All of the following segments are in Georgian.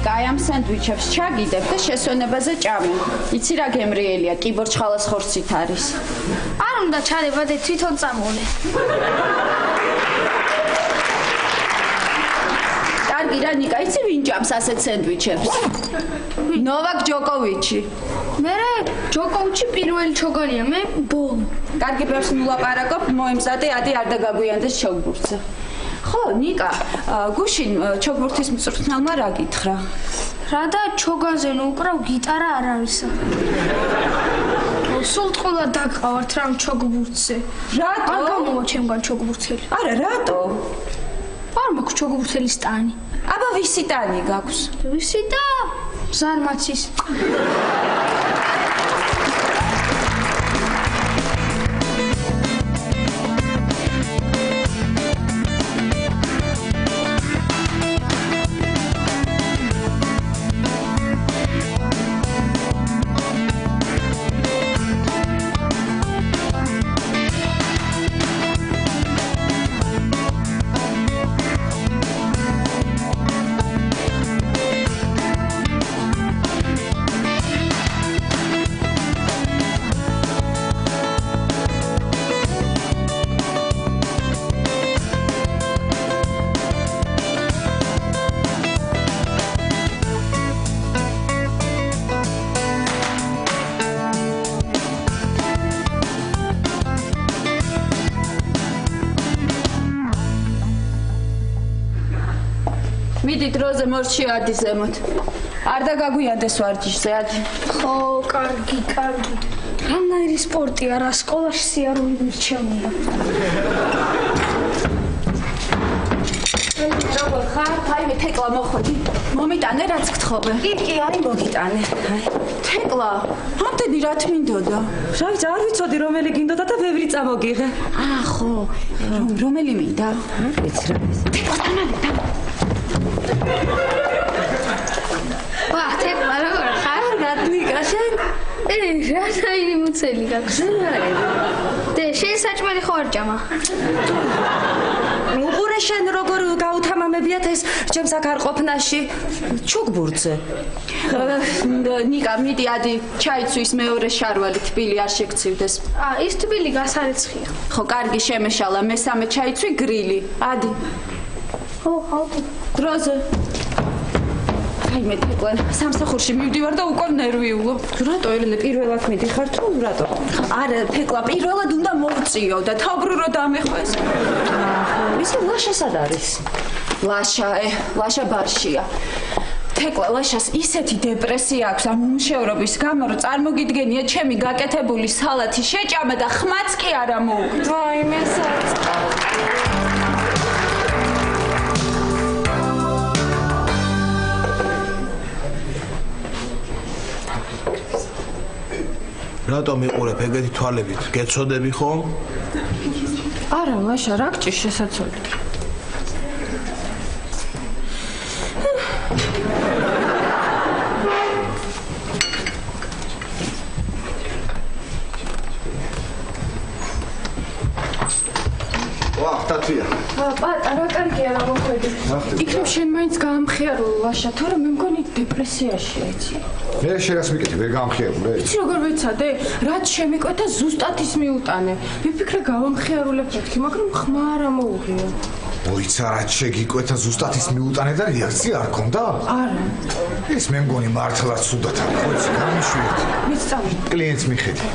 ნიკა, აი ამ სანდვიჩებს ჩაგიდებ და შესვენებაზე ჭამე. იცი რა გემრიელია, კიბორჩხალას ხორცით არის. არ უნდა ჩადება და თვითონ წამოვლე. კარგი რა ნიკა, იცი ვინ ჭამს ასეთ სანდვიჩებს? ნოვაკ ჯოკოვიჩი. მე ჯოკოვიჩი პირველი ჩოგანია, მე ბოლო. კარგი ბევრს ვილაპარაკობ, მოემზადე, ადი არ დაგაგვიანდეს ჩოგბურთზე. ხო, ნიკა, გუშინ ჩოგბურთის მწვრთნელმა რა გითხრა? რა და ჩოგანზე ნუკრავ გიტარა არ არისა. სულ თყოლა დაგყავართ რა ჩოგბურთზე. რატო? არ გამოვა ჩემგან ჩოგბურთელი. არა, რატო? არ მაქვს ჩოგბურთელის ტანი. აბა ვისი ტანი გაქვს? ვისი და ზარმაცის. მიდი დროზე მორჩი ადი ზემოთ. არ დაგაგვიანდეს ვარჯიშზე, ადი. ხო, კარგი. რანაირი სპორტია რა, სკოლაში სიარული მირჩევნია. როგორ ხარ? აიმე თეკლა მოხვედი. მომიტანე რაც გთხოვე. კი, აი მოგიტანე. თეკლა, ამდენი რა თმინდოდა? რა არ ვიცოდი რომელი გინდოდა და ბევრი წამოგიღე. ხო, რომელი მინდა? ვიცი რა ეს. თეკლა თანავე. ვა, თეკლა როგორ ხარ? ნიკა შენ? რანაირი მუცელი გაქვს. და შენ საჭმელი ხო არ ჭამა? უყურე შენ როგორ გაუთამამებიათ ეს ჩემს აქ არ ყოფნაში ჩოგბურთზე. ნიკა, მიდი ადი ჩაიცვის მეორე შარვალი თბილი არ შეგცივდეს. ის თბილი გასარეცხია. ხო, კარგი შემეშალა, მესამე ჩაიცვი გრილი. ადი. ხო, დროზე. აიმე თეკლა, სამსახურში მივდივარ და უკვე ნერვიულო. რატო ელენე პირველად მიდიხარ თუ რატო? არა, თეკლა, პირველად უნდა მოვწიო და თავბრურო დამეხვეს. ისი ლაშა სად არის? ლაშა ბარშია. თეკლა, ლაშას ისეთი დეპრესია აქვს ამ უმშევრობის გამო, რომ წარმოგიდგენია ჩემი გაკეთებული სალათი შეჭამა და ხმაც კი არ ამოუგდ. ვაიმე საწყა. რატომ მიყურებ ეგეთი თვალებით? გეცოდები ხომ? არა, ლაშა, რა გჭირს შესაძლოა? ტათია. პატარა კარგია რა მოხვედი. იქნებ შენ მაინც გაამხიარო ლაშა, თორემ მე მგონი დეპრესიაშია, იცი? მე შენას მიკეთე, ვერ გამხიარულე. იცი როგორ ვეცადე? რაც შემიკვეთა ზუსტად ის მიუტანე. ვიფიქრე გავამხიარულებ მეთქი, მაგრამ ხმა არ ამოუღია. მოიცა რაც შეგიკვეთა ზუსტად ის მიუტანე და რეაქცია არ ქონდა? არა. ეს მე მგონი მართლაც სუდათ არის, ხო იცი, გამიშვიეთ. მისწავლე. კლიენტს მიხედი.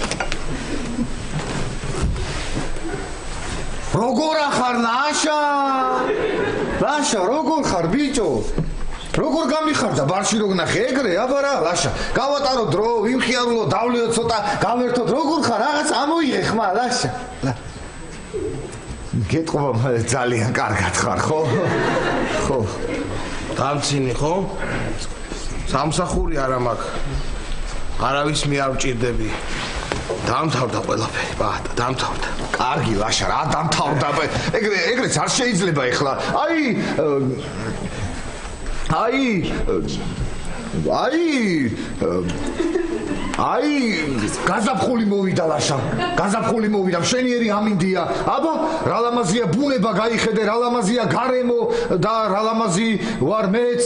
როგორ ახარ ლაშა, როგორ ხარ ბიჭო? როგორ გამიხარდა ბარში რო გნახე ეგრე? აბა რა ლაშა, გავატარო დრო, ვიმხიარულო, დავლეო ცოტა, გავერთოთ, როგორ ხარ? რაღაც ამოიღე ხმა ლაშა. გეტყობა ძალიან კარგად ხარ, ხო? ხო. დამცინი ხო? სამსახური არა მაქვს. არავის მე არ ვჭირდები. დამთავრდა ყველაფერი, ბატა, დამთავრდა. კარგი ლაშა, რა დამთავრდა? ეგრეც არ შეიძლება ეხლა. აი გაზაფხული მოვიდა ლაშა გაზაფხული მოვიდა მშვენიერი ამინდია აბა რა ლამაზია ბუნება გაიხედე რა ლამაზია გარემო და რა ლამაზი ვარ მეც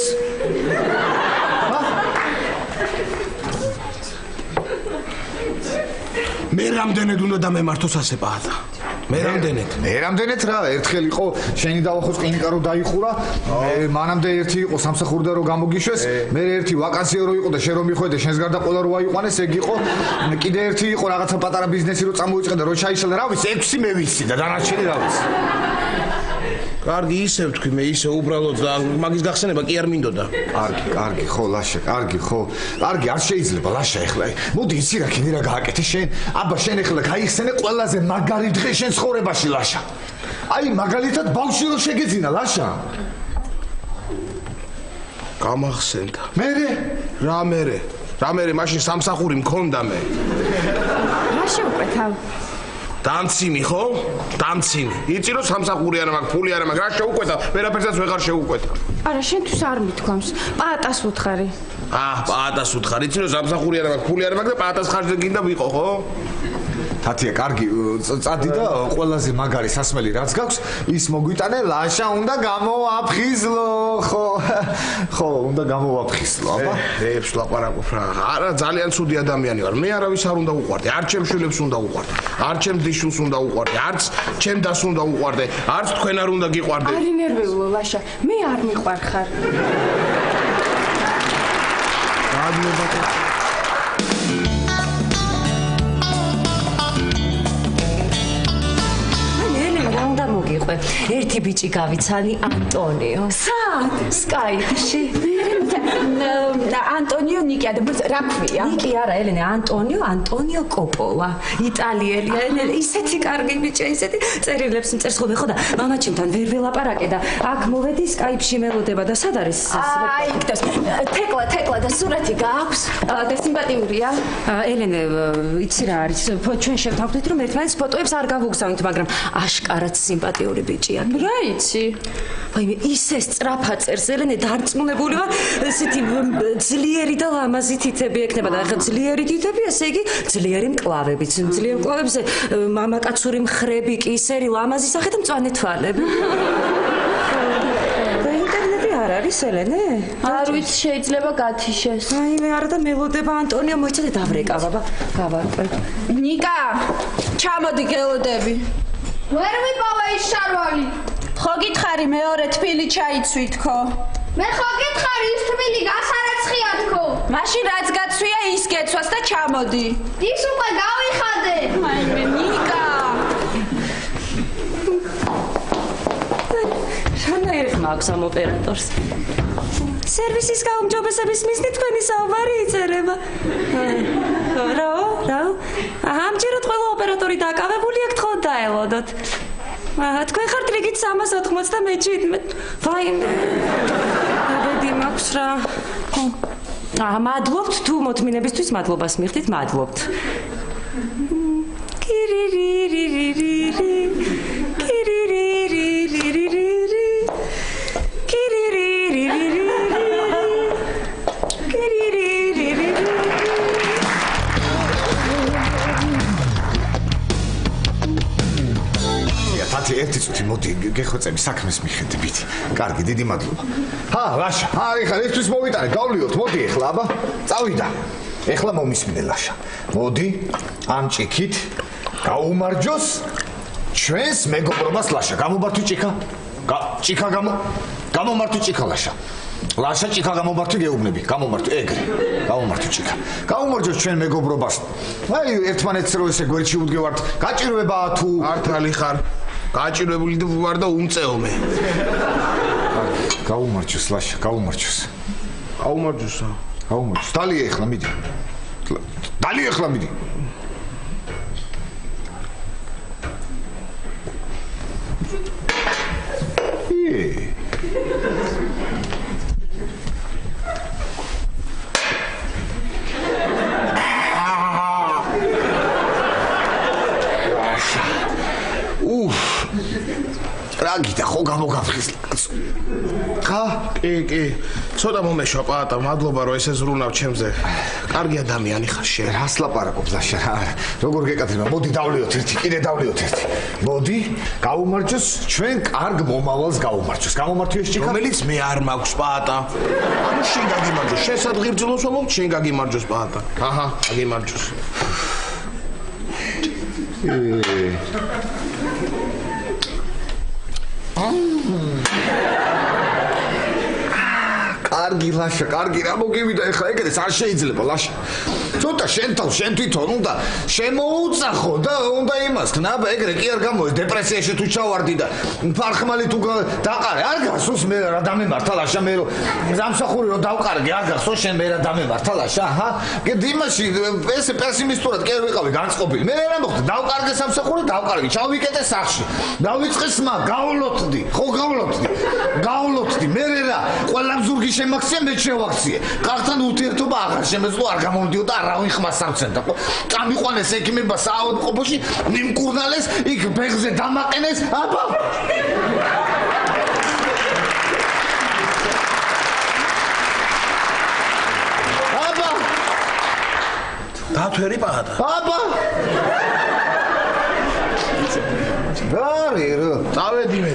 მე რამდენად უნდა დამემართოს ასე პაატა მე რამდენად რა ერთხელ იყო შენი დავახოს კლინიკა რო დაიხურა მანამდე ერთი იყო სამსახურდა რო გამოგიშვეს მე ერთი ვაკანსია რო იყო და შენ რო მიხვედე შენს გარდა ყველა რო აიყვანეს ეგ იყო კიდე ერთი იყო რაღაცა პატარა ბიზნესი რო წამოიწყე და რო ჩაიშალა რა ვიცი 6 მე ვიცი და დანარჩენი რა ვიცი კარგი ისევ თქვი მე ისე უბრალოდ და მაგის გახსენება კი არ მინდოდა კარგი ხო ლაშა კარგი ხო კარგი არ შეიძლება ლაშა ეხლა მოდი იცი რა კიდე რა გააკეთე შენ აბა შენ ეხლა გაიხსენე ყველაზე მაგარი დღე შენ ცხოვრებაში ლაშა აი მაგალითად ბავშვი რო შეგეძინა ლაშა გამახსენდა რა მე მაშინ სამსახური მქონდა მე რა შევკვეთავ დამცინი ხო? დამცინი. იცი რომ სამსახური არა მაქვს, ფული არა მაქვს, რა შეუკვეთა? ვერაფერსაც ვეღარ შეუკვეთა. არა, შენთვის არ მithქვამს. პაატას უთხარი. პაატას უთხარი. იცი რომ სამსახური არა მაქვს, ფული არა მაქვს და პაატას ხარჯზე გინდა ვიყო, ხო? თათია, კარგი, წადი და ყველაზე მაგარი სასმელი რაც გაქვს, ის მოგვიტანე, ლაშა უნდა გამოვაფხიზლო, ხო, უნდა გამოვაფხიზლო, აბა. რეებს ლაპარაკობ რა. არა, ძალიან ცუდი ადამიანი ვარ. მე არავის არ უნდა უყვარდე, არ ჩემ შვილებს უნდა უყვარდე, არ ჩემ დიშულს უნდა უყვარდე, არც ჩემ დას უნდა უყვარდე, არც თქვენ არ უნდა გიყვარდე. არ ინერვიულო, ლაშა, მე არ მიყვარხარ. ერთი ბიჭი გავიცანი ანტონიო. სად? სკაიპში. ანტონიო ნიკი რა ქვია? ნიკი არა, ელენე, ანტონიო კოპოლა. იტალიელია, ელენე, ისეთი კარგი ბიჭია, ისეთი წერილებს მწერს ხოლმე ხო და მამაჩემთან ვერ ველაპარაკე და აქ მოვედი სკაიპში მელოდება და სად არის? აი, თეკლა და სურათი გააქვს და სიმპათიურია. ელენე, იცი რა არის? ჩვენ შევთანხმდით რომ ერთმანეთს ფოტოებს არ გავუგზავნით, მაგრამ აშკარად სიმპათიური ბიჭია. რა იცი? ვაიმე, ისე სწრაფად წერს ელენე, დარწმუნებული ვარ, ესეთი ძლიერი და ლამაზი თითები ექნება და ახლა ძლიერი თითები, ესე იგი ძლიერი მკლავებიც, ძლიერ მკლავებზე მამაკაცური მხრები კი ისერი ლამაზი სახე და მწვანე თვალები. და ინტერნეტი არ არის ელენე? არ ვიცი, შეიძლება გათიშეს. აი მე არა და მელოდება ანტონიო მოიცა და დავრეკავ, აბა, გავარკვევ. ნიკა, ჩამოდი გელოდები. ვერ ვიპოვე ის შარვალი. ხო გითხარი მეორე თბილი ჩაიცვით ხო? მე ხო გითხარი ის თბილი გასარეცხია თქო. მაშინ რაც გაცვია ის გეცვას და ჩამოდი. ის უკვე გავიხადე. აიმე ნიკა. რანაირად მაქვს ამ ოპერატორს? სერვისის გაუმჯობესების მიზნით თქვენი საუბარი იწერება. რა? ამჯერად ყველა ოპერატორი დაკავებული აქ თხო დაელოდოთ. თქვენ ხართ რიგით 397. ვაიმე. აბედი მაქვს რა. მადლობთ თუ მოთმინებისთვის მადლობას მიხდით, მადლობთ. ერთი წუთი მოდი გეხვეწები საქმეს მიხედებით. კარგი, დიდი მადლობა. ლაშა, ეხლა ერთთვის მოვიტანე, გავლიოთ, მოდი ეხლა, აბა. წავიდა. ეხლა მომისმინე ლაშა. მოდი, ამ ჭიქით გაუმარჯოს ჩვენს მეგობრობას ლაშა. გამომართვი ჭიქა. ჭიქა გამომართვი ჭიქა ლაშა. ლაშა ჭიქა გამომართვი გეუბნები, გამომართვი ეგრე. გამომართვი ჭიქა. გაუმარჯოს ჩვენ მეგობრობას. აი ერთმანეთს რო ესე გვერდში უდგევართ, გაჭირვებაა თუ ართალი ხარ. გაჭირვებული ვარ და უმწეო მე. გაუმარჯოს ლაშა, გაუმარჯოს. გაუმარჯოსა. გაუმარჯოს. დალია ეხლა მიდი. დალია ეხლა მიდი. რა კარგიდა ხო გამოგაფხიზლა კაცო. ხა? კი. ცოტა მომეშვა პაატა, მადლობა რომ ესე ზრუნავ ჩემზე. კარგი ადამიანი ხარ შენ. რას ლაპარაკობ ლაშა რა. როგორ გეკეთება? მოდი დავლიოთ ერთი, კიდე დავლიოთ ერთი. მოდი, გაუმარჯოს ჩვენ კარგ მომავალს გაუმარჯოს. გამომართვიეს ჭიქა? რომელიც მე არ მაქვს პაატა. ანუ შენ გაგიმარჯოს, შენ სად ღირბძილოს ვამბობ, შენ გაგიმარჯოს პაატა. აჰა, გაგიმარჯოს. კარგი ლაშა, კარგი რა მოგივიდა ეხლა ეგრეს არ შეიძლება ლაშა. ცოტა შენ თვითონ უნდა შემოუწახო და უნდა იმას ქნაბ ეგრე კი არ გამოეს დეპრესიაში თუ ჩავარდი და ფარხმალი თუ დაყარე არ გასოს მე რა დამემართა ლაშა მე რომ სამსახური რომ დავყარგე არ გასოს შენ მე რა დამემართა ლაშა აჰა იმაში ესე პესიმისტურად კი არ ვიყავი განწყობილი მე რა მოხდა დავყარგე სამსახური დავყარგე ჩავიკეტე სახში დავიწყე სმა გავლოთდი ხო გავლოთდი მე რა ყველა ზურგი შემაქცია მე შევაქციე კარგთან ურთიერთობა აღარ შემეძლო არ გამომდიოდა არავინ ხმას სამცენდა ხო წამიყვანეს ექიმება საავადმყოფოში მიმკურნალეს იქ ბეღზე დამაყენეს აბა დათვერი პაატა აბა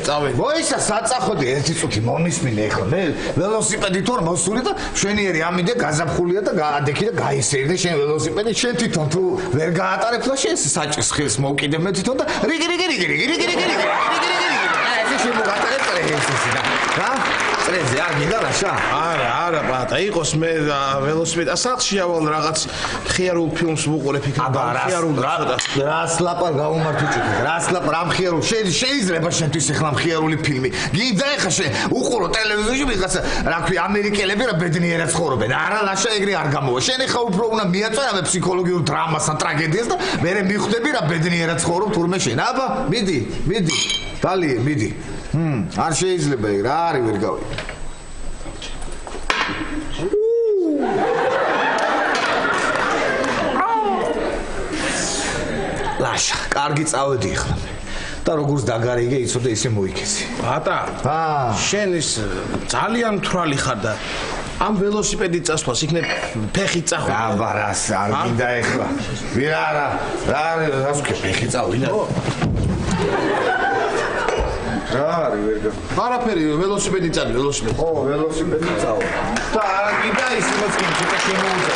წავედი მოისა საწახოდი ერთი წუთი მომისმინე ეხლა მე ველოსიპედით ვარ მოსული და შვენიერი ამიდე გაზაფხულია და გაადექი და გაისერდე შენ ველოსიპედი შენ თვითონ თუ ვერ გაატარებ და შენ საჭის ხილს მოვკიდე მე თვითონ და რიგი ეს შემოგატარებ წრეზე რა წრეზე არ გინდა ლაშა არა პაატა იყოს მე ველოსიპედი ასახში ავალ რაღაც ხიარულ ფილმს ვუყურებ იქ ხიარულ რას ლაპარ გაუმართუჭი რას ლაპარ ამ ხიარულ შეიძლება შენთვის ეხლა ხიარული ფილმი გინდა ეხლა შენ უყურო ტელევიზორში ვიღაცა რა ქვია ამერიკელები რა ბედნიერად ცხოვრობენ არა ლაშა ეგრე არ გამოვა შენ ეხლა უფრო უნდა მიაწვერავე ფსიქოლოგიურ დრამას ან ტრაგედიას და მე მიხვდები რა ბედნიერად ცხოვრობ თურმე შენ აბა მიდი დალიე მიდი არ შეიძლება რა არის ვერ გავიგე ლაშა კარგი წავედი ახლა და როგორც დაგარიგე იცოდე ისე მოიქეცი პაატა შენ ის ძალიან მთვრალი ხარ და ამ ველოსიპედით წასვლას იქნებ ფეხით წახვიდე აბა რას არ გინდა ეხლა რა რას ვქე ფეხით წავიდე რა არის ვერ გა არაფერი ველოსიპედით წავიდე ველოსიპედით ო ველოსიპედით წავა და არ გინდა ის იმას კი ცოტა შემოუძა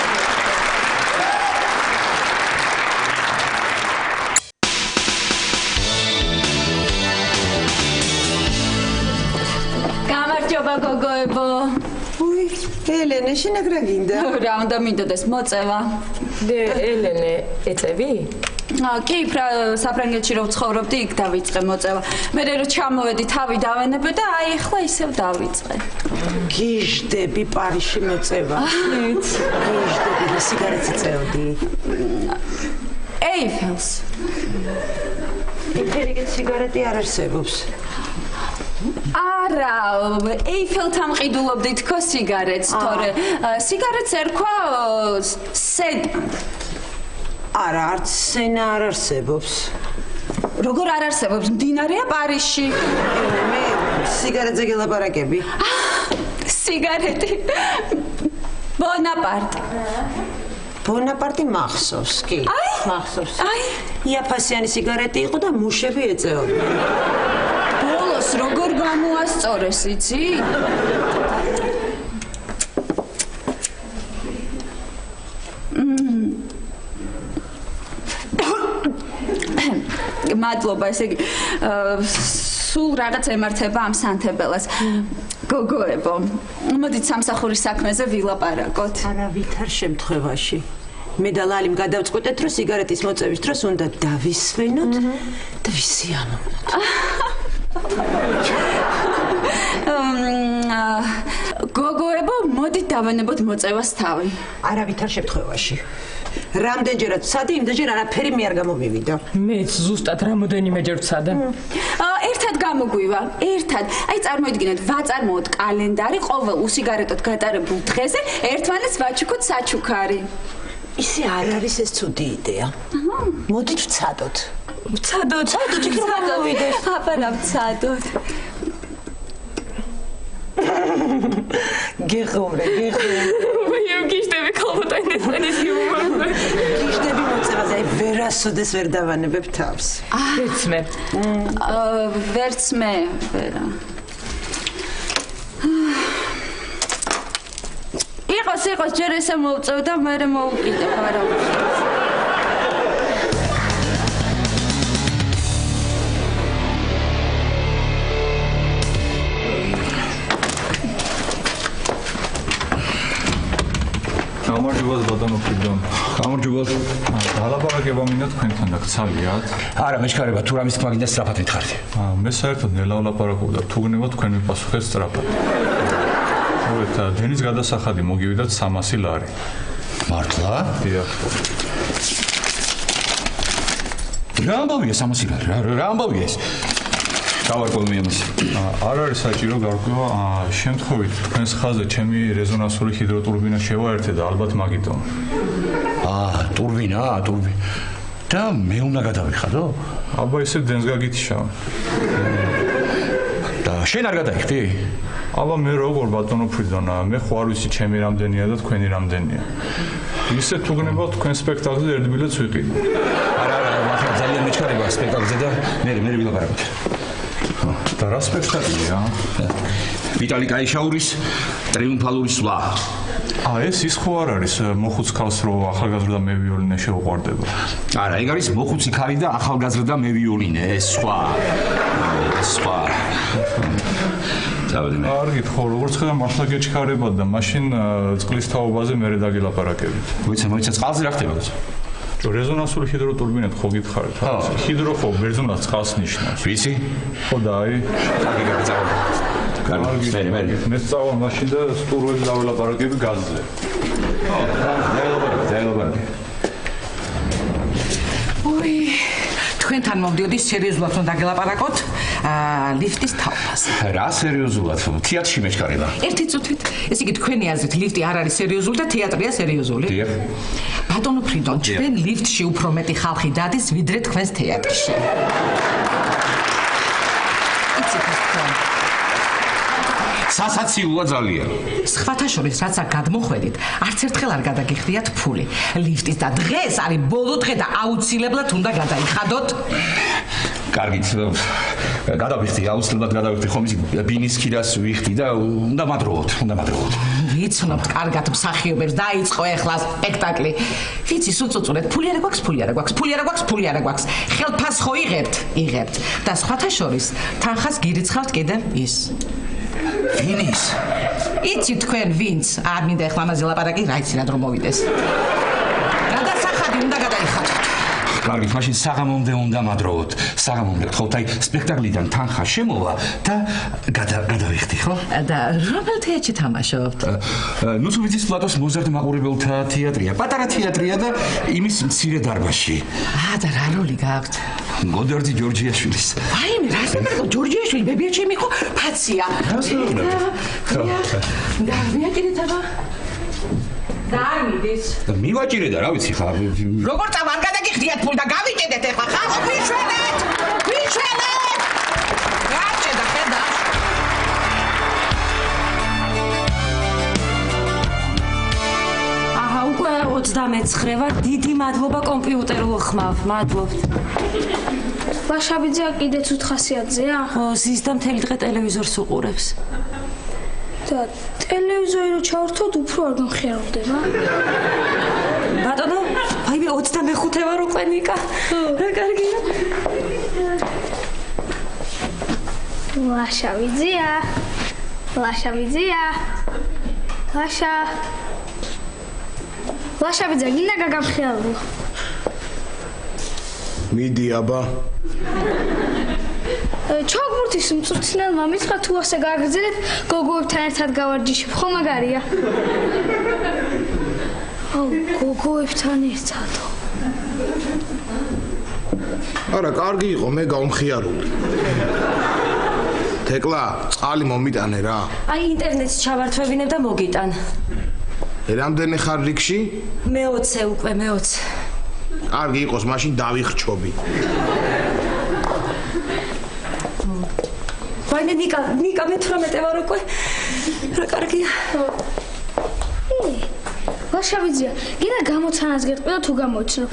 გოგოებო უი ელენე შენაგრა გინდა რა უნდა მინდოდეს მოწევა ელენე ეწევი კი საფრანგეთში რო ცხოვრობდი იქ დავიწყე მოწევა მე რო ჩამოვედი თავი დავენებე და აი ახლა ისევ დავიწყე გიჟდები პარიზში მოწევა გიჟდები სიგარეტს წევდი ეიფელს ეგრე სიგარეტი არ არსებობს არა ეიფელთან მყიდულობდი თქო სიგარეტს თორე სიგარეტს ერქვა სენა არა არც სენა არ არსებობს როგორ არ არსებობს მდინარეა პარიზში მე სიგარეტზე გელაპარაკები სიგარეტი ბონაპარტი მახსოვს კი მახსოვს აი იაფასიანი სიგარეტი იყო და მუშები ეწეოდნენ ბოლოს როგორ გამოასწორეს იცი? მადლობა ესე იგი სულ რაღაც ემართება ამ სანთებელას გოგოებო მოდით სამსახურის საქმეზე ვილაპარაკოთ არავითარ შემთხვევაში მე და ლალიმ გადავწყვეტეთ რომ სიგარეტის მოწევის დროს უნდა დავისვენოთ და ვისიამოვნოთ გოგოებო მოდით დავენებოთ მოწევას თავი არავითარ შემთხვევაში რამდენჯერაც ვცადე იმდენჯერ არაფერი მე არ გამომივიდა მეც ზუსტად რამოდენიმეჯერ ვცადე ერთად გამოგვივა ერთად აი წარმოიდგინეთ ვაწარმოოთ კალენდარი ყოველ უსიგარეტოდ გატარებულ დღეზე ერთმანეთს ვაჩუქოთ საჩუქარი ისე არ არის ეს ცუდი იდეა მოდით ვცადოთ ვცადოთ იქ რომ გამოვიდეს აბა ვცადოთ გეხომრე მე გიშდები ქალბატონის ენის იუმორზე. გიშდები მოწევაზე აი ვერასოდეს ვერ დავანებებ თავს ეს მე. ვერც მე ვერა იყოს ჯერ ესე მოვწევ და მერე მოვუკიდებ არა გამარჯობათ ბატონო ფრიდონ. გამარჯობათ. დალაპარაკება მინდა თქვენთან და გცალიათ. არა, მეჩქარება თუ რამის თქმა გინდა სწრაფად მითხარით. მე საერთოდ ნელა ვლაპარაკობდა. თუ გნებო თქვენ მიპასუხეთ სწრაფად. მოვეთ დენის გადასახადი მოგივიდათ 300 ლარი. მართლა? დიახ. რა ამბავია 300 ლარი? რა ამბავია ეს? გავარკვევ მე ამას. არ არის საჭირო გარკვევა. შემთხვევით თქვენს ხაზზე ჩემი რეზონანსული ჰიდროტურბინა შევაერთე და ალბათ მაგითო. ტურბინა. და მე უნდა გადავიხადო? აბა ესე დენს გაგითიშავ. და შენ არ გადაიხდი? აბა მე როგორ ბატონო ფრიდონა, მე ხო არ ვიცი ჩემი რამდენია და თქვენი რამდენია. ისე თუ გნებავ თქვენ სპექტაკლზე ერთ ბილეთს ვიყიდ. არა, მართლა ძალიან მეჩქარება სპექტაკლზე და მე ვილაპარაკოთ. და რა სპექტაკლია? ვიტალი კაიშაურის ტრიუმფალური სვლა. ეს ის ხო არ არის მოხუც ქალს რო ახალგაზრდა მე ვიოლინე შეუყვარდება. არა, ეგ არის მოხუცი ქალი და ახალგაზრდა მე ვიოლინე, ეს სხვა. კარგი, ხო, როგორც ხედავ, მართლა გეჩქარება და მაშინ წყლის თაობაზე მე დაგილაპარაკებით. მოიცა წყალზე რა ხდება? რეზონანსული ჰიდროტურბინით ხო გითხარით? ჰიდრო ხო ბერძნულად წყალს ნიშნავს. ვიცი? ხო და აი, კარგი გაგწავალ. კარგი, მე წავალ მაშინ და სტურველი დავილაპარაკები გაზზე. დაელაპარაკე. ოი თქვენთან მოვდიოდი სერიოზულად უნდა გელაპარაკოთ ლიფტის თაობაზე. რა სერიოზულად? თეატრში მეჩქარება. ერთი წუთით. ესე იგი თქვენი აზრით ლიფტი არ არის სერიოზული და თეატრია სერიოზული? დიახ. ბატონო ფრიდონ, ჩვენ ლიფტში უფრო მეტი ხალხი დადის ვიდრე თქვენს თეატრში. იცით ეს თქვენ. სასაცილოა ძალიან. სხვათა შორის რაც აქ გადმოხვედით, არც ერთხელ არ გადაგიხდიათ ფული. ლიფტის და დღეს არის ბოლო დღე და აუცილებლად უნდა გადაიხადოთ. კარგით. გადავიხდი, აუცილებლად გადავიხდი, ხომ ისი ბინის ქირას ვიხდი და უნდა მადროვოთ. ვიცნობთ კარგად მსახიობებს დაიწყო ახლა სპექტაკლი. ვიცი სუწუწუნეთ, ფული არ გვაქვს. ხელფას ხო იღებთ. და სხვათა შორის თანხას გირიცხავთ კიდევ ის. ვინის? იცით თქვენ ვინც? არ მინდა ახლა ამაზე ლაპარაკი, რა იცი რა დრო მოვიდეს. გადასახადი უნდა გადაიხადოთ. კარგი, მაშინ საღამომდე უნდა მადროვოთ. საღამომდე გთხოვთ, აი სპექტაკლიდან თანხა შემოვა და გადავიხდი, ხო? და რომელ თეატრში თამაშობთ? ნუსუბიძის პლატოს მოზარდ მაყურებელთა თეატრია, პატარა თეატრია და იმის მცირე დარბაზში. და რა როლი გაქვთ? გოდერძი ჯორჯიაშვილის. აი მე რა საერთოდ ჯორჯიაშვილი ბებია ჩემი ხო ფაცია. და ვიაკიდეთ აბა. და არ მიდის. მივაჭირე და რა ვიცი ხა. როგორ წავ არ გადაგიხდიათ ფული და გავიჭედეთ ახლა ხა? ვიჩვენეთ. გაჭედა ხედა. უკვე 29 ვარ. დიდი მადლობა კომპიუტერულ ხმავ. მადლობთ. ლაშაბიძე კიდეც 400-ზეა? ხო, ზის და მთელი დღე ტელევიზორს უყურებს. და ტელევიზორი რო ჩავართოთ, უფრო არ გამხიარდება. ბატონო, აი მე 25 ვარ უკვე ნიკა. რა კარგია. ლაშაბიძეა. ლაშაბიძე, გინდა გაგამხიარო. მიდი აბა. ჩოგბურთის მწვრთნელმა მითხრა თუ ასე გააგრძელებ, გოგოებთან ერთად გავარჯიშებ, ხო მაგარია? გოგოებთან ერთადო. არა, კარგი იყო, მე გავმხიარული. თეკლა, წყალი მომიტანე რა. აი ინტერნეტს ჩავართვევინებ და მოგიტან. რამდენი ხარ რიგში? მე 20 უკვე. კარგი იყოს, მაშინ დავიხრჩობი. ვაიმე ნიკა მე-18 ვარ უკვე. რა კარგია. ლაშაბიძია, გინდა გამოცანას გეტყვი და თუ გამოიცნობ.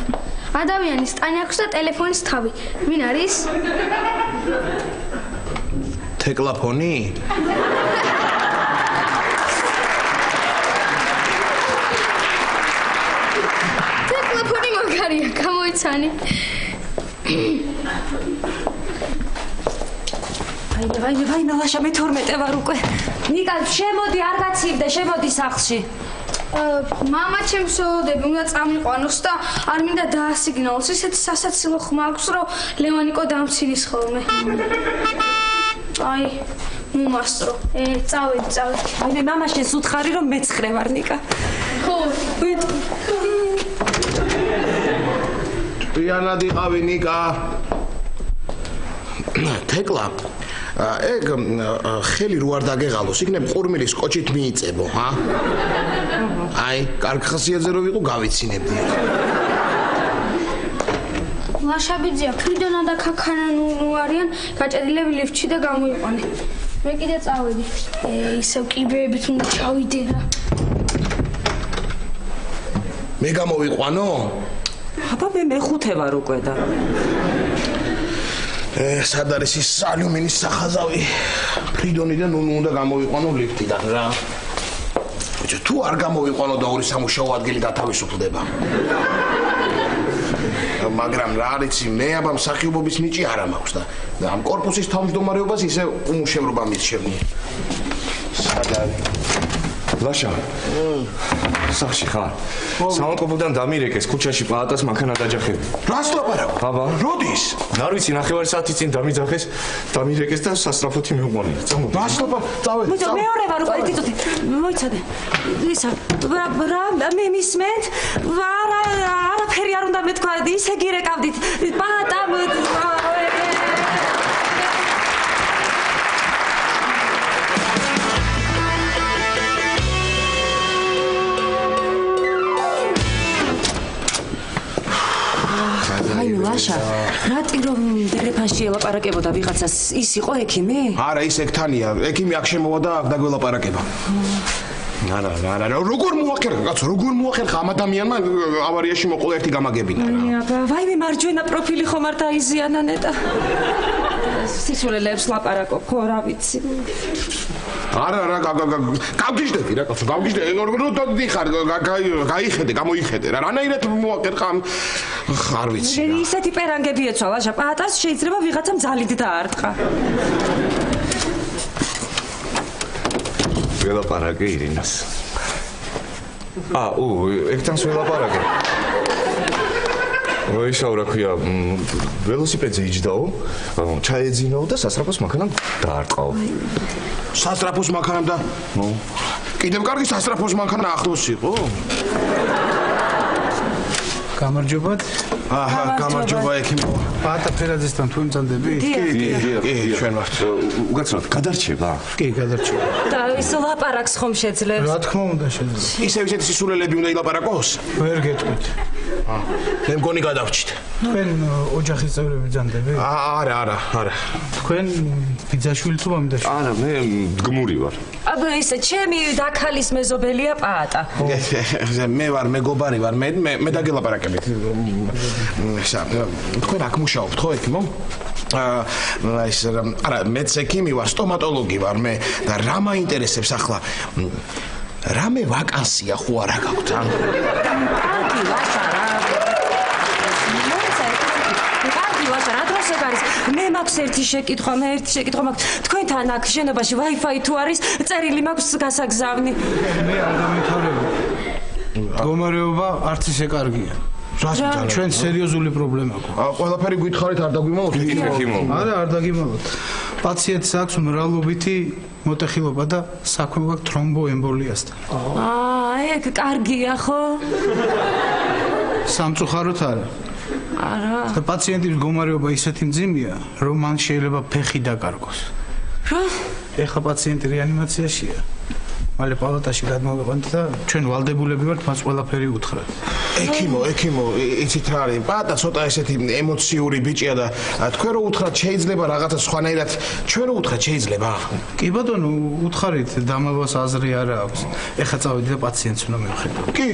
ადამიანის ტანი აქვს და ტელეფონის თავი. ვინ არის? თეკლაფონი? ტელეფონი მაგარია, გამოიცანი. ვაიმე ლაშა მე-18 ვარ უკვე. ნიკა შემოდი არ გაცივდე, შემოდი სახლში. მამა ჩემს ოდები უნდა წამიყვანოს და არ მინდა დაასიგნალოს. ისეთი სასაცილო ხმა აქვს, რომ ლევანიკო დამცინის ხოლმე. აი, მომასწრო. წავედი. ვაიმე მამა შენს უთხარი რომ მე-9 ვარ ნიკა. ხო, ტიანად იყავი ნიკა. თეკლა ეგ ხელი რო არ დაგეღალოს, იქნებ ყურმილის კოჩით მიიწებო, ჰა? აი, კარგ ხასიათზე რო ვიყო, გავიცინებდი. ლაშაბიძია, ფრიდონა და ქაქანა ნუ არიან, გაჭედილები ლიფტში და გამოიყვანე. მე კიდე წავედი. ისევ კიბეებით უნდა ჩავიდე რა. მე გამოვიყვანო? აბა მე მე-5 ვარ უკვე და. სად არის ის ალუმინის სახაზავი? ფრიდონი და ნუნუ უნდა გამოვიყვანო ლიფტიდან რა. ბიჭო, თუ არ გამოვიყვანო და ორი სამუშაო ადგილი გათავისუფლდება. მაგრამ რა არიცი, მე აბა მსახიობობის ნიჭი არ მაქვს და ამ კორპუსის თავმჯდომარეობას ისე უმუშევრობა მისჩევნი. სად არის? ლაშა. სახში ხარ? სამალკობოდან დამირეკეს ქუჩაში პალატას მანქანა დაჯახები. რას ლაპარაკო? აბა, როდის? არ ვიცი, ნახევარი საათი წინ დამიძახეს, დამირეკეს და სასწრაფოთი მიუყვანე. წამოდი. რას ლაპარაკო? წავედი. მოიცა მეორე ვარ უკვე ერთი წუთი. მოიცადე. ისა რა მე მისმენთ? არაფერი არ უნდა მეთქვა, ისე გირეკავდით. პატა ლაშა, რატი რომ დერეფანში ელაპარაკებოდა ვიღაცას, ის იყო ექიმი? არა, ის ექთანია. ექიმი აქ შემოვა და აქ დაგველაპარაკება. არა, როგორ მოახერხა, კაცო, როგორ მოახერხა ამ ადამიანმა ავარიაში მოყოლა ერთი გამაგებინა რა. აბა, ვაიმე მარჯვენა პროფილი ხომ არ დაიზიანა ნეტა. სიცოცხლეებს ლაპარაკობ, ხო რა ვიცი. არა, გავგიჟდები რა კაცო, გავგიჟდები. რომ დიხარ, გაიხედე, გამოიხედე რა. რანაირად მოახერხა ამ არ ვიცი. ისეთი პერანგები ეცვა ლაშა, პატას შეიძლება ვიღაცამ ძალით დაარტყა. ველაპარაკე ირინას. ექთანს ველაპარაკე. ისაო რა ქვია, ველოსიპედზე იჯდაო, ჩაეძინაო და სასწრაფოს მანქანამ დაარტყაო. სასწრაფოს მანქანამ და? კიდევ კარგი სასწრაფოს მანქანა ახლოს იყო? გამარჯობათ. გამარჯობა ექიმო. პატა ფერაძესთან თუ იმწანდები? კი, ჩვენ ვართ. უკაცრავად გადარჩება? კი, გადარჩება. და ის ლაპარაკს ხომ შეძლებს? რა თქმა უნდა შეძლებს. ისეთი სისულელები უნდა ილაპარაკოს? ვერ გეტყვით. მე მგონი გადავჭით. თქვენ ოჯახის წევრები ძანდები? არა. თქვენ ბიძაშვილი თუ მამიდაშვილი? არა, მე მდგმური ვარ. აბა ისე ჩემი დაქალის მეზობელია პატა. მე ვარ, მეგობარი ვარ, მე დაგელაპარაკებით. თქვენ აქ მუშაობთ ხო ექიმო? არა, მეც ექიმი ვარ, სტომატოლოგი ვარ მე და რა მაინტერესებს ახლა? რამე ვაკანსია ხო არა გაქვთ? კარგი ლაშა რა. მე მაქვს ერთი შეკითხვა, მაქვს. თქვენთან აქ შენობაში Wi-Fi თუ არის, წერილი მაქვს გასაგზავნი. მე არ გამეთარები. მდგომარეობა არც ისე კარგია. ჩვენ სერიოზული პრობლემა გვაქვს. ყველაფერი გითხარით არ დაგვიმალოთ? არა, არ დაგიმალოთ. პაციენტს აქვს მრავლობითი მოტეხილობა და საქმე გვაქვს თრომბოემბოლიასთან. ეგ კარგია ხო? სამწუხაროდ არა. არა. და პაციენტის მდგომარეობა ისეთი მძიმეა, რომ მან შეიძლება ფეხი დაკარგოს. რა? ეხლა პაციენტი რეანიმაციაშია. მალე პალატაში გადმოვიყვანთ და ჩვენ ვალდებულები ვართ მას ყველაფერი უთხრათ. ექიმო, იცით რა არის? პატა ცოტა ესეთი ემოციური ბიჭია და თქვენ რო უთხრათ შეიძლება რაღაცა სხვანაირად, ჩვენ რო უთხრათ შეიძლება? კი ბატონო, უთხარით, დამავას აზრი არა აქვს. ეხლა წავედი და პაციენტს უნდა მივხედო. კი,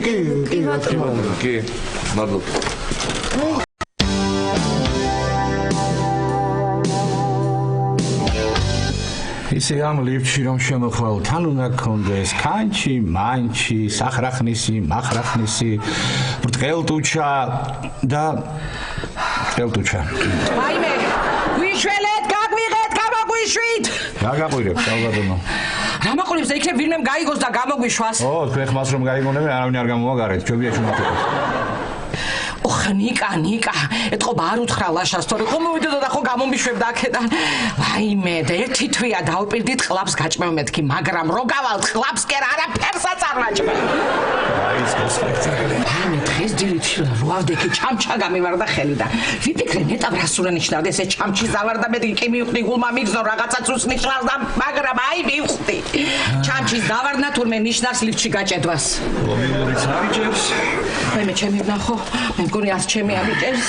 ბატონო. კი, მადლობა. ისე ამ ლიფტში რომ შემოხვალ, თან უნდა გქონდეს კანჩი, მანჩი, სახრახნისი, მახრახნისი, ბრტყელტუჩა და ბრტყელტუჩა. ვაიმე, გვიშველეთ, გაგვიღეთ, გამოგვიშვით. რა გაყვირებ, ალბათო. რა მაყურებს და იქნებ ვინმე გაიგოს და გამოგვიშვას. ო, თქვენ ხმას რომ გაიგონებენ, არავინ არ გამოვაგარეთ, ჩვენია შემოხვალ. ოხ, ნიკა, ეთყობა არ უთხრა ლაშას, თორე ხომ მოვიდოდა და ხო გამომიშვებდა აქედან. ვაიმე, და ერთი თვია დავპირდით ყლაფს გაჭმევ მეთქი, მაგრამ რო გავალ ყლაფს კი არაფერსაც არ ვაჭმევ. აი ეს გასწრაფდა. ვაიმე, დღეს დილით რვავდექი ჩამჩა გამივარდა ხელი და ვიფიქრე ნეტავ რას უნდა ნიშნავდა ესე ჩამჩი ზავარდა მე კი მივხვდი გულმა მიგზო რაღაცაც უსნიშნავს და მაგრამ აი მივხვდი. ჩამჩის დავარდნა თურმე ნიშნავს ლიფტში გაჭედვას. მობილურიც არიჭებს. მე ჩემი ვნახო, მე მგონი არც ჩემი ამიჭერს.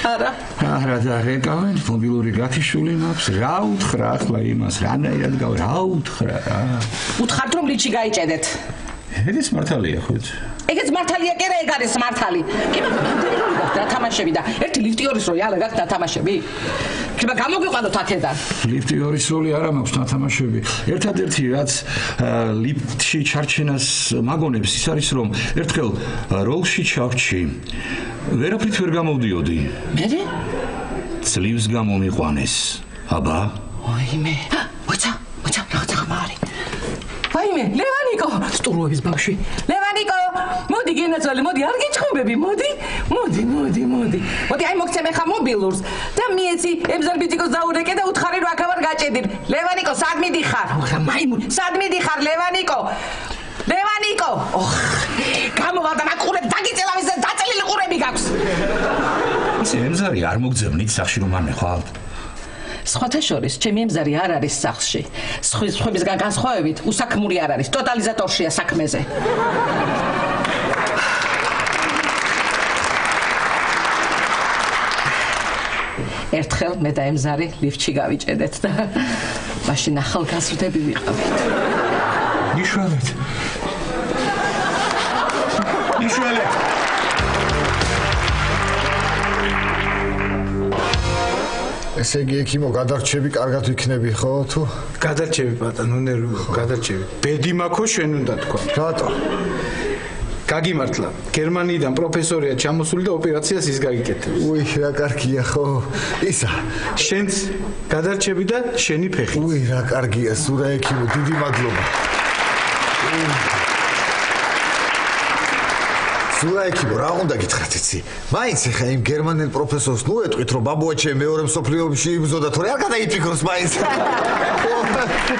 არა. არა და რეკავენ, მობილური გათიშული მაქვს, რა უთხრა ახლა იმას, რანაირად რა უთხრა რა. უთხართ რომ ლიფტში გაიჭედეთ. ეგეც მართალია ხოც. ეგეც მართალია კი რა ეგ არის მართალი. კი მაგრამ რა თამაშები და ერთი ლიფტი ორის როლი არა გაქვს თამაშები. კი მაგრამ გამოგვიყვანოთ აქედან. ლიფტი ორის როლი არ მაქვს თამაშები. ერთადერთი რაც ლიფტში ჩარჩენას მაგონებს ის არის რომ ერთხელ როლში ჩავჭი. ვერაფრით ვერ გამოვდიოდი. მე? ძლივს გამომიყვანეს. აბა? ვაიმე. მოცა, რაღაცა ხმა არის. ვაიმე, ლევანიკო, სტურუების ბავშვი. ლევანიკო, მოდი გენაცვალე, მოდი, არ გიჩხუბები, მოდი. მოდი, აი მოგცემ ხა მობილურს და მიეცი ემზარბიტიკოს დაურეკე და უთხარი რომ აქ ვარ გაჭედილი. ლევანიკო, სად მიდიხარ? მაიმუნი, სად მიდიხარ, ლევანიკო? ლევანიკო! ოხ, გამოვალ და მაკურებ დაგიწელა ის დაწელილი ყურები გაქვს. ისე ემზარი არ მოგძებნით სახში რომ არ მეხვალთ. სხვათა შორის, ჩემი ემზარი არ არის სახლში. სხვებისგან განსხვავებით, უსაქმური არ არის, ტოტალიზატორშია საქმეზე. ერთხელ მე და ემზარი ლიფტში გავიჭედეთ და მაშინ ახალგაზრდები ვიყავით. ნიშველეთ. ესე იგი ექიმო გადარჩები კარგად ვიქნები ხო თუ? გადარჩები ბატონო, გადარჩები. ბედი მაქვს შენ უნდა თქვა. რატო? გაგიმართლა. გერმანიიდან პროფესორია ჩამოსული და ოპერაციას ის გაგიკეთებს. უი, რა კარგია ხო? ისა, შენც გადარჩები და შენი ფეხი. უი, რა კარგია, სურა ექიმო, დიდი მადლობა. სურა ექიმო, რა უნდა გითხრათ იცი? მაინც ეხა იმ გერმანელ პროფესორს ნუ ეტყვით, რომ ბაბუაჩე მეორე მსოფლიო ომში იბრძოდა, თორე არ გადაიფიქროს მაინც.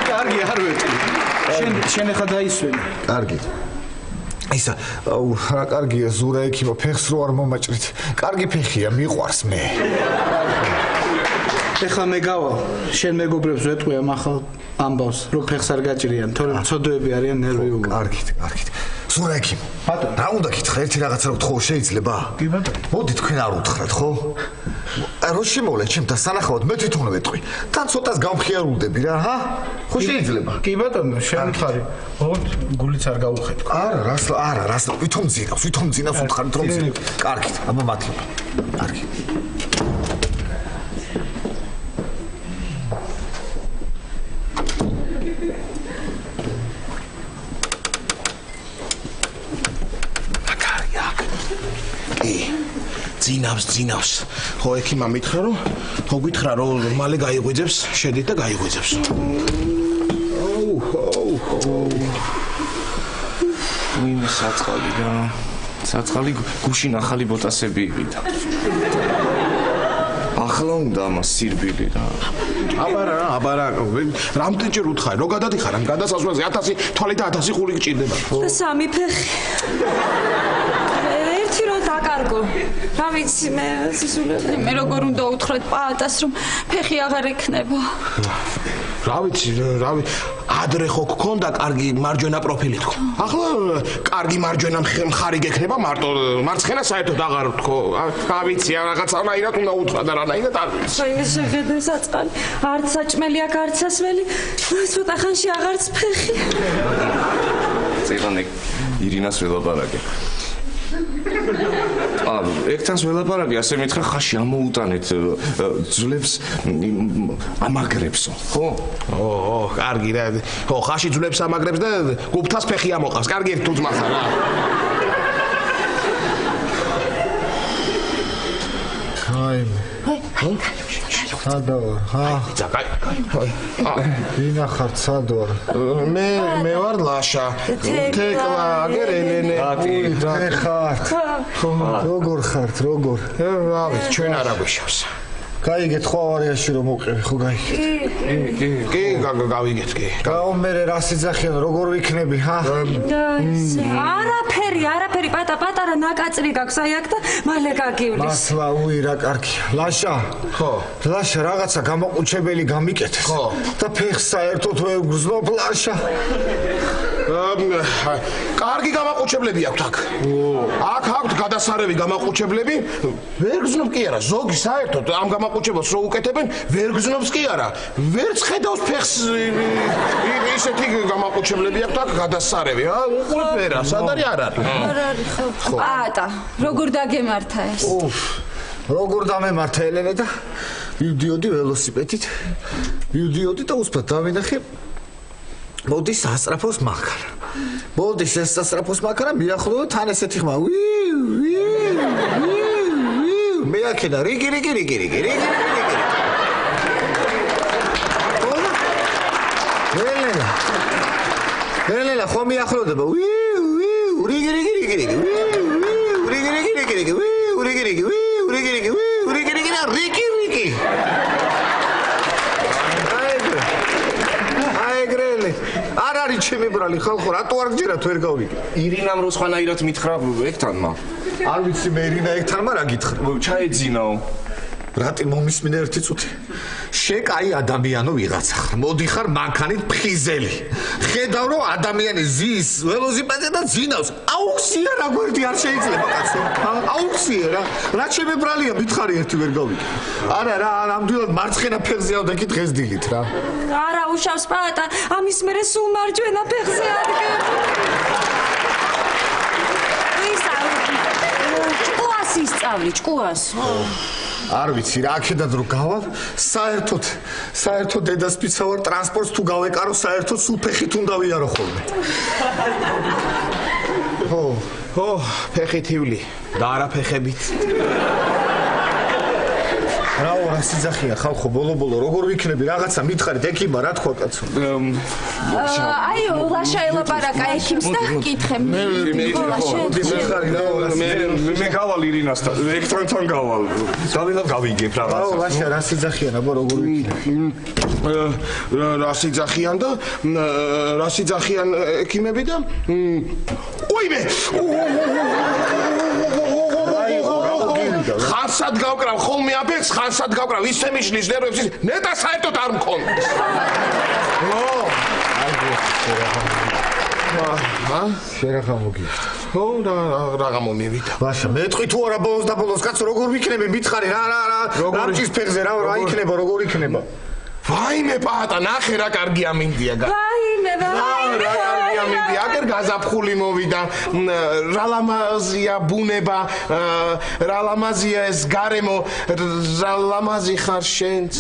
კარგი, არ ვეტყვი. შენ ეხა დაისვენი. კარგი. ისა, რა კარგია, სურა ექიმო, ფეხს რო არ მომაჭრით. კარგი ფეხია, მიყვარს მე. ეხლა მე გავალ, შენ მეგობრებს ვეტყვი ამ ახალ ამბავს, რომ ფეხს არ გაჭრიან, თორე მცოდვეები არიან ნერვიულები. კარგით. სურა ექიმო, ბატონო, რა უნდა გითხრა ერთი რაღაცა რომ თქო შეიძლება? კი ბატონო. მოდი თქვენ არ უთხრათ, ხო? რო შემოვლეთ ჩემთან სანახავად, მე თვითონ ვეტყვი. თან ცოტას გამხიარულდები რა, ჰა? ხო შეიძლება? კი ბატონო, შემთხარი. ოღონდ გულიც არ გაუხედ. არა, რას, ვითომ ძინავს უთხარით რომ ძინავს. კარგით, აბა მადლობა. კარგი. ძინავს. ხო ექიმა მითხრა რომ გითხრა რომ მალე გაიღვიძებს, შედით და გაიღვიძებს. ვინმე საწყალი რა. საწყალი გუშინ ახალი ბოტასები იყიდა. ახლა უნდა ამას სირბილი რა. აბარა, რამდენჯერ უთხარი, რო გადადიხარ ამ გადასასვლელზე 1000 თვალი და 1000 ხული გჭირდება. და სამი ფეხი. ერთი რომ დაკარგო. რა ვიცი მე სისულები. მე როგორ უნდა უთხრათ პაატას რომ ფეხი აღარ ექნება. რა ვიცი, ადრე ხო გქონდა კარგი მარჯვენა პროფილი თქო. ახლა კარგი მარჯვენა მხარი გექნება მარტო მარცხენა საერთოდ აღარ თქო. ავიცი რაღაცნაირად უნდა უთხრა და რანაირად არ ვიცი. აი ეს შეხედე საწყალი. არც საჭმელი აქ არც ასველი. ცოტა ხანში აღარც ფეხი. წეგანე ირინას ველაპარაკე. ერთანს ველაპარაკე, ასე მითხრა ხაში ამოუტანეთ ძვლებს ამაგრებსო, ხო? კარგი რა. ხო, ხაში ძვლებს ამაგრებს და გუფთას ფეხი ამოყავს. კარგი ერთ თუძმა ხარ რა. სადავარ, ჰა? ძაკაი. ვინა ხარ, სადავარ? მე ვარ ლაშა. თეკლა, აგერ ელენე. მე ხარ. როგორ ხართ, როგორ? რა ვიცი, ჩვენ არ აგვიშავს. გაიგეთ ხო ავარიაში რომ მოყევი, ხო გაიგეთ? კი, გავიგეთ კი. გაო მე რას იძახიან, როგორ ვიქნები, ჰა? არაფერი, პატარა ნაკაწრი გაქვს აი აქ და მალე გაგივლის. მასლა უი რა კარგია. ლაშა. ხო. ლაშა რაღაცა გამოყუჩებელი გამიკეთეს. ხო. და ფეხს საერთოდ ვერ გზნობ ლაშა. კარგი გამაყუჩებლები აქვს აქ. აქ აქვს გადასარევი გამაყუჩებლები. ვერ გზნობ კი არა, ზოგი საერთოდ ამ გამაყუჩებელს რო უკეთებენ, ვერ გზნობს კი არა. ვერც ხედავს ფეხს ისეთი გამაყუჩებლები აქვს აქ გადასარევი. უყურებერა, სად არის არ არის? არ არის ხო. პატა, როგორ დაგემართა ეს? როგორ დამემართა ელენე და მივდიოდი ველოსიპედით. მივდიოდი და უსწრაფად დავინახე მოდი სასწრაფოს მანქანა. მოდი სასწრაფოს მანქანა მიახლოვე თან ესეთი ხმა. მე აქედა რიგი. ელენა ხო მიახლოვდება. რიგი. არ არის ჩემი ბრალი ხალხო, რატო არ გჯერათ ვერ გავიგე. ირინამ რო სხვანაირად მითხრა ეგთანმა. არ ვიცი მე ირინა ეგთანმა რა გითხრა. ჩაეძინაო. რატი მომისმინე ერთი წუთი. შეკაი ადამიანო ვიღაცა ხარ. მოდი ხარ მანქანით ფხიზელი. ხედავ რომ ადამიანი ზის ველოსიპედზე და ძინავს. აუქსია რა გვერდი არ შეიძლება კაცო. აუქსია რა. რა ჩემი ბრალია მითხარი ერთი ვერ გავიგე. არა რა, ნამდვილად მარცხენა ფეხზე ავდექი დღეს დილით რა. არა უშავს პატა, ამის მერე სულ მარჯვენა ფეხზე ადგენ. ჭკუას. არ ვიცი რა აქედან რო გავალ საერთოდ დედას პიცავარ ტრანსპორტს თუ გავეკარო საერთოდ სულ ფეხით უნდა ვიარო ხოლმე. ხო, ფეხით ივლი და არა ფეხებით. რაო რა სიძახია ხალხო ბოლო როგორ ვიქნები რაღაცა მითხარით ექიმმა რა თქვა კაცო. აიო ლაშა ელაპარაკა ექიმს და კითხე მე გავალ ირინასთან ელექტრონთან გავალ დავიღებ გავიგებ რაღაცა. რაო ლაშა რა სიძახიან აბა როგორ ვიქნები. რა სიძახიან ექიმები და უიმე ხანსად გავკრავ ხოლმე აფეხს, ხანსად გავკრავ ისე მიშლის ნერვებს, ნეტა საერთოდ არ მქონდა. შერახა მოგიხდა. ხო, რა გამომივიდა. ლაშა, მეტყვი თუ არა ბოლოს და ბოლოს კაცო როგორ ვიქნები მითხარი რა რამჭის ფეხზე რა იქნება როგორ იქნება. ვაიმე პატა, ნახე რა კარგი ამინდია. ვაიმე. აგერ გაზაფხული მოვიდა. რა ლამაზია ბუნება, რა ლამაზია ეს გარემო, რა ლამაზი ხარ შენც.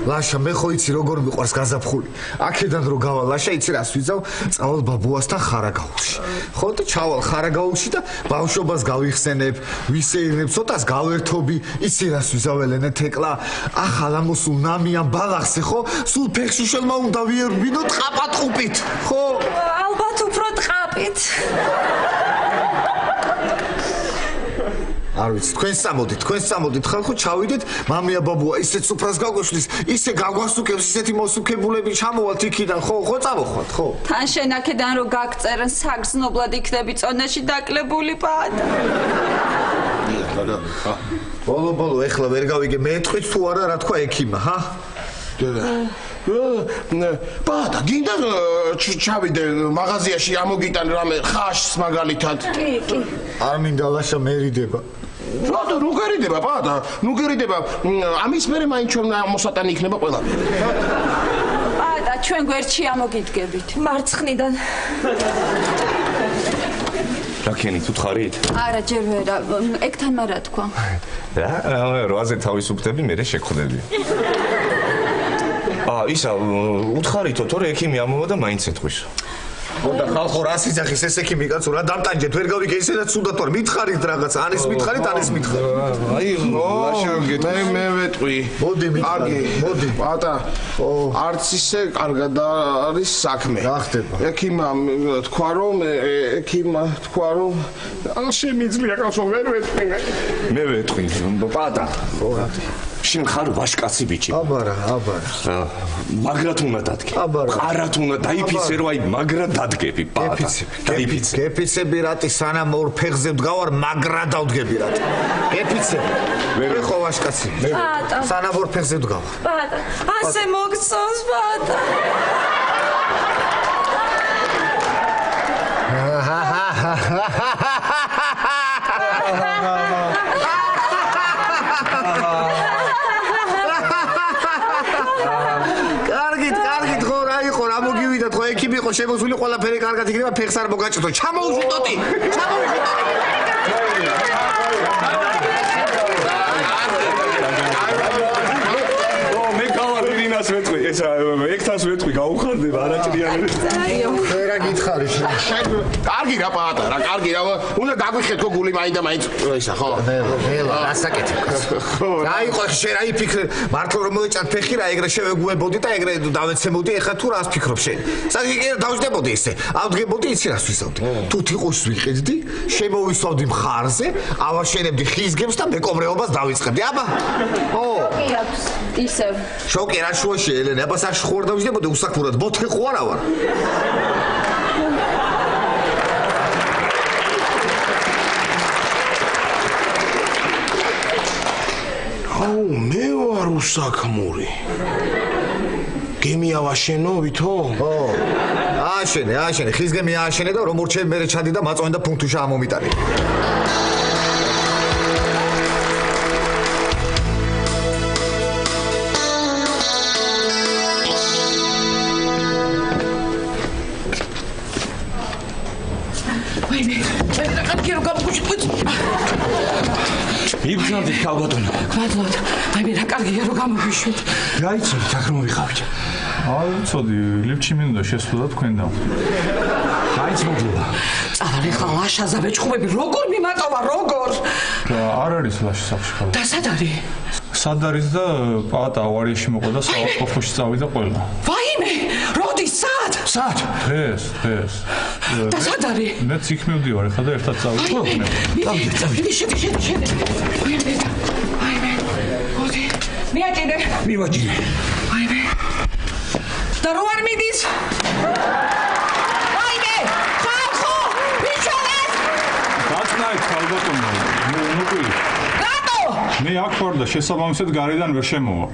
ლაშა მე ხო იცი როგორ მიყვარს გაზაფხული. აქედან რო გავალ ლაშა იცი რას ვიძავ? წავალ ბაბუასთან ხარაგაულში. ხო და ჩავალ ხარაგაულში და ბავშვობას გავიხსენებ, ვისეირნებ, ცოტას გავერთობი. იცი რას ვიძავ ელენე თეკლა? ახალ ამოსულ ნამიან ბალახზე ხო? სულ ფეხში შელმა უნდა ვიერბინო ტყაპატყუპით. ხო? ალბათ უფრო ტყაპით. არ ვიცი, თქვენ სამოდით ხალხო, ჩავიდეთ, მამია ბაბუა ისეთ სუფრას გაგვეშლის, ისე გაგვასუქებს, ისეთი მოსუქებულები ჩამოვალთ იქიდან, ხო წავოხვათ, ხო? თან შენ აქედან რო გაგწერენ საგზნობლად იქნები წონაში დაკლებული პატა. ბოლო ეხლა ვერ გავიგე, მეტყვით თუ არა რა თქვა ექიმა, ჰა? პატა, გინდა ჩავიდე მაღაზიაში ამოგიტან რამე ხაშს მაგალითად. კი. არ მინდა ლაშა მერიდება. რატო ნუ გერიდება პატა? ნუ გერიდება. ამის მერე მაინც ჩვენ მოსატანი იქნება ყველაფერი. პატა, ჩვენ გვერდში ამოგიდგებით. მარცხნიდან. რაკენი თუ თხარით? არა, ჯერ ვერა. ეგთან რა თქვა? რა, როაზე თავისუფლდები, მე შეხვდები. ისა, უთხარითო, თორე ექიმი ამოვა და მაინც ეთქვის. და ხალხო რა სიძახის ეს ექიმი კაცო რა დამტანჯეთ ვერ გავიგე ისედაც სუდათ ვარ მითხარით რაღაც ანის მითხარით აი ლაშა მე ვეტყვი მოდი მოდი პატა არც ისე კარგად არის საქმე რა ხდება ექიმმა თქვა რომ შემიძლია კაცო ვერ ვეტყვი მე ვეტყვი პატა შენ ხარ ვაშკაცი ბიჭი აბარა მაგრად უნდა დადგე ყარად უნდა დაიფიცე რომ აი მაგრად დადგები პატა დაიფიცე გეფიცები რატი სანამ ორ ფეხზე ვდგავარ მაგრად დავდგები რატი გეფიცები მე ხო ვაშკაცი პატა სანამ ორ ფეხზე ვდგავარ პატა ასე მოგწონს პატა ექიმი ხო შემოსული ყველაფერი კარგად იქნება ფეხს არ მოგაჭრდო ჩამოუშვიტოდი მე კალაფირინას ვეტყვი ეს ექთას ვეტყვი გაუხარდება არაჭრიანები რა გითხარი კარგი რა პატა რა კარგი რა უნდა გაგვიხეთო გული მაინდა მაინც ისა ხო ნელა ასაკეთი ხო რაიყო შენ რა იფიქრე მართლა რომ მოეჭათ ფეხი რა ეგრე შევეგუებოდი და ეგრე დავეცემოდი ეხლა თუ რას ფიქრობ შენ საგი კი დავждებოდი ესე ავდგებოდი იცი რას ვისავდი თუ თიყოს ვიყიდდი შემოვისვავდი მხარზე ავაშენებდი ხიზგებს და მეკობრეობას დავიწყებდი აბა ო კი აქვს ისევ შოკი რა შუაში ელენე აბა სახში ხوار დავждებოდი უსახურად ბოთხი ხო არა ვარ აუ მე ვარ უსაქმური გემი ავაშენო ვითო ო ააშენე ხიზგემი ააშენე და რომ მორჩები მერე ჩადი და მაწვენ და პუნქტუშა ამომიტანე იბრძანდი ქალბატონო. მადლობთ. აი მე რა კარგია რომ გამოვიშვით. რა იცოდით აქ რომ ვიყავით? არ ვიცოდი, ლიფტში მინდა შესვლა თქვენ და. აიც მოგლობა. წავალი ხა ლაშაზე ვეჭხუბები როგორ მიმატოვა როგორ? და არ არის ლაში სახში ხალხი. და სად არის? სად არის და პატა ავარიაში მოყვა და საავტოფოში წავიდა ყველა. ვაიმე, როდის სად? სად? დღეს. და სად არის? მეც იქ მივდივარ ხა და ერთად წავიდა. წავიდე. შედი. ვაიმე. მოდი. მიაჭიდე. მივაჭიდე. ვაიმე. და რო არ მიდის? ვაიმე! ხალხო! ბიჭოღეთ! დაწნაით ქალბატონო. ნუ რატო? მე აქ ვარ და შესაბამისად გარედან ვერ შემოვა.